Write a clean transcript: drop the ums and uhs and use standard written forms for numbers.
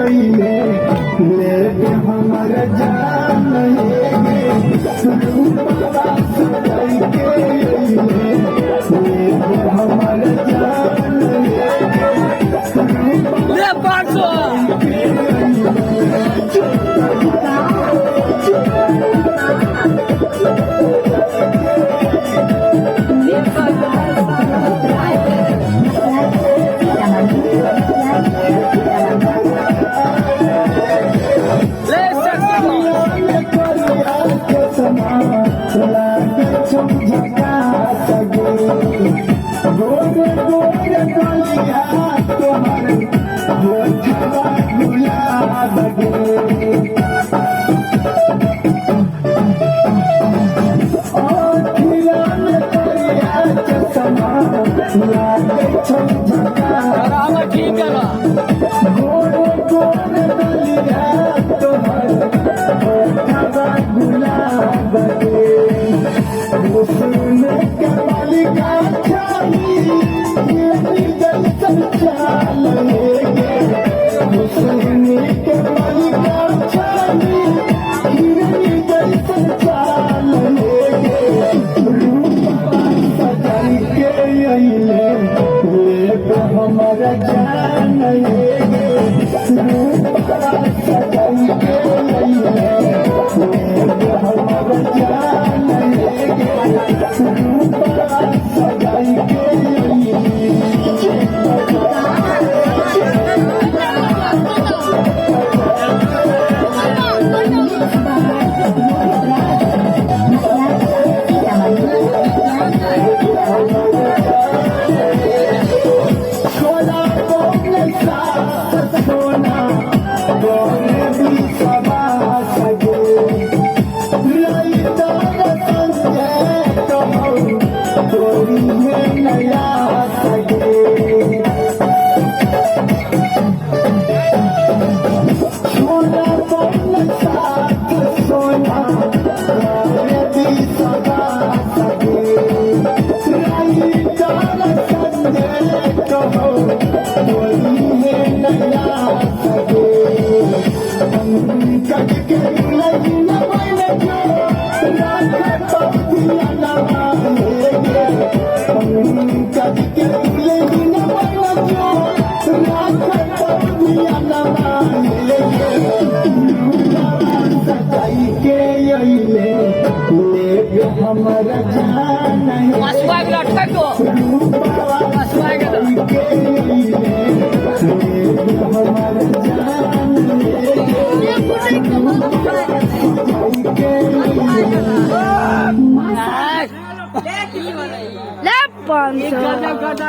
अइले लेके हमर जान रूपवा सजाई के अइले लेके हमर जान ले 500 ठीक है गोरे गोरे दलिया तोहर गुलाब उसने के मालिका चाली ये दिल संचाल उसने के मालिका चाली ये दिल संचाल रूपा सजाई के अइले लेके हमर जान रूपा सजाई के अइले लेके हमर जान रूपा सजाई के सोना बोले साथ सोना बोले भी सबा सगे लई तार संगे तो तोरी में नया सगे सोना बोले साथ सोना बोले भी सबा सगे लई तार संगे तो तोरी में नया सगे कट के लगी न बने जो रात तो दिया न मांगे कट के लगी न बने जो रात तो दिया न मांगे सजाई के अइले लेके हमर जान मसवा के लटक दो मसवा के ले 500